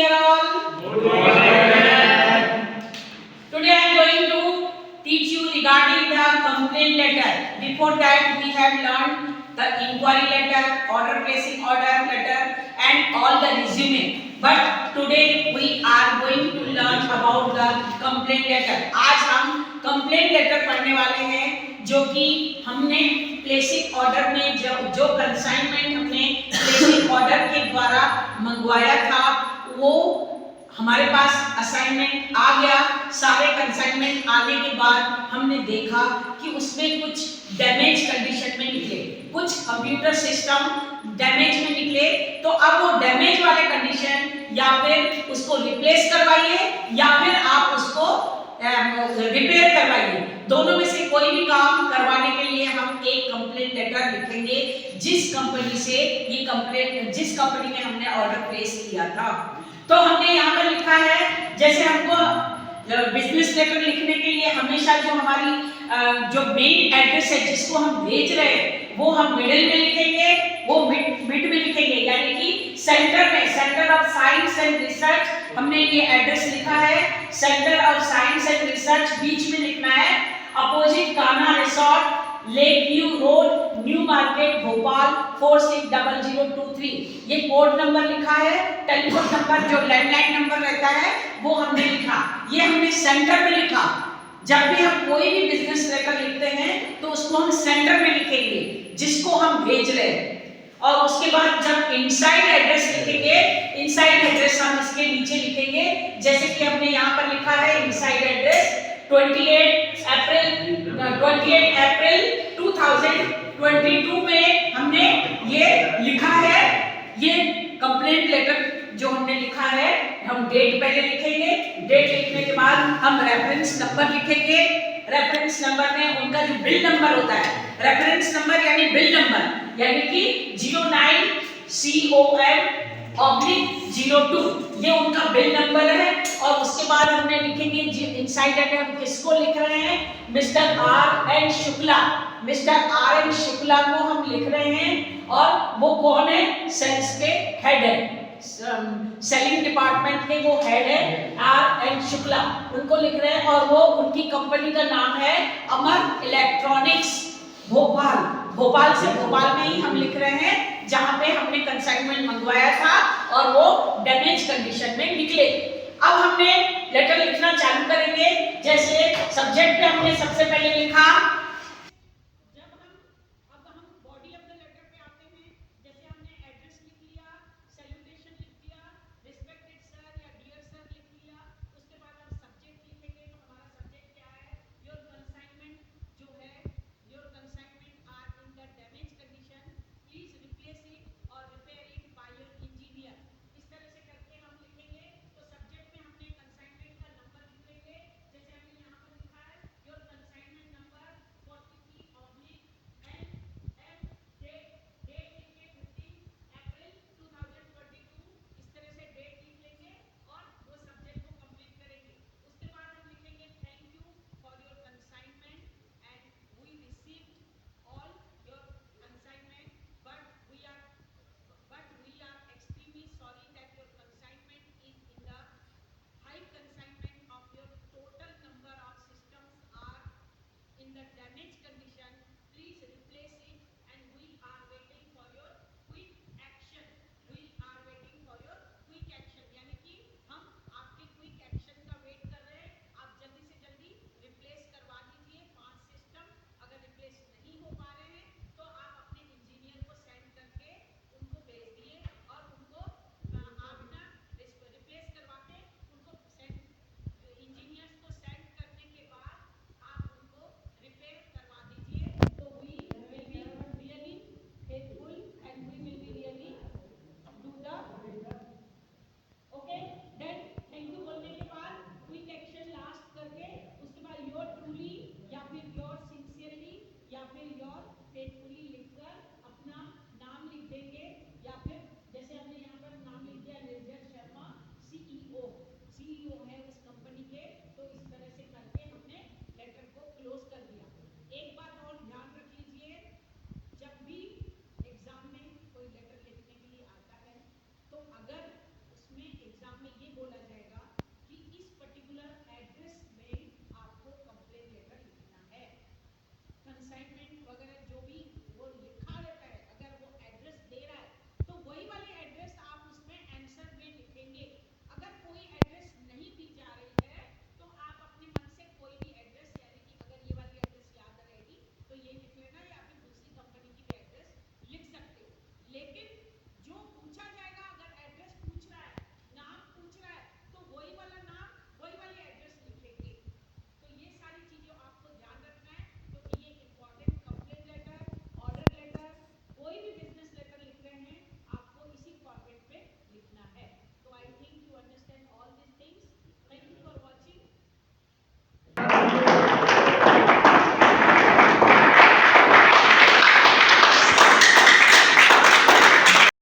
dear all. Good morning. Today I am going to teach you regarding the complaint letter. Before that we have learned the inquiry letter, order placing order letter and all the resume. But today we are going to learn about the complaint letter. आज हम complaint letter पढ़ने वाले हैं जो कि हमने placing order में जो कंसाइनमेंट हमने प्लेसिंग ऑर्डर के द्वारा मंगवाया था वो हमारे पास असाइनमेंट आ गया। सारे कंसाइनमेंट आने के बाद हमने देखा कि उसमें कुछ डैमेज कंडीशन में निकले, कुछ कंप्यूटर सिस्टम डैमेज में निकले। तो अब वो डैमेज वाले कंडीशन या फिर उसको रिप्लेस करवाइए या फिर आप उसको रिपेयर करवाइए, दोनों में से कोई भी काम करवाने के लिए हम एक कंप्लेंट लेटर लिखेंगे जिस कंपनी से ये कंप्लेंट, जिस कंपनी में हमने ऑर्डर प्लेस किया था। तो हमने यहाँ पर लिखा है, जैसे हमको बिजनेस लेटर लिखने के लिए हमेशा जो हमारी जो मेन एड्रेस है जिसको हम भेज रहे हैं वो हम मिडिल में लिखेंगे, वो मिड में लिखेंगे, यानी कि सेंटर में, centre of science and research हमने ये एड्रेस लिखा है। Centre of science and research बीच में लिखना है, opposite Kanha resort, lake view road, new market, Bhopal 460023। ये कोड नंबर लिखा है। टेलीफोन नंबर जो लैंडलाइन नंबर रहता है वो हमने लिखा, ये हमने सेंटर में लिखा। जब भी हम कोई भी बिजनेस लेटर लिखते हैं तो उसको हम सेंटर में लिखेंगे जिसको हम भेज रहे हैं। और उसके बाद जब इनसाइड एड्रेस लिखेंगे, इनसाइड एड्रेस हम इसके नीचे लिखेंगे, जैसे कि हमने यहाँ पर लिखा है इनसाइड एड्रेस 28 अप्रैल 2022 में हमने ये लिखा है। ये कंप्लेंट लेटर जो हमने लिखा है हम डेट पहले लिखेंगे, डेट लिखने के बाद हम रेफरेंस नंबर लिखेंगे। रेफरेंस नंबर में उनका जो बिल नंबर होता है, रेफरेंस नंबर यानी बिल नंबर, यानी कि 09COM/02 ये उनका बिल नंबर है। और उसके बाद हमने लिखेंगे इनसाइड एड्रेस हम किसको लिख रहे हैं, mister R.N. Shukla, mister R.N. Shukla को हम लिख रहे हैं। और वो कौन है, सेल्स के हेड है, सेलिंग डिपार्टमेंट के वो हेड है R.N. शुक्ला, उनको लिख रहे हैं। और वो उनकी कंपनी का नाम है अमर इलेक्ट्रॉनिक्स भोपाल, भोपाल से भोपाल में ही हम लिख रहे हैं जहां पे हमने कंसाइनमेंट मंगवाया था और वो डैमेज कंडीशन में निकले। अब हमने लेटर लिखना चालू करेंगे। जैसे सब्जेक्ट पे हमने सबसे पहले लिखा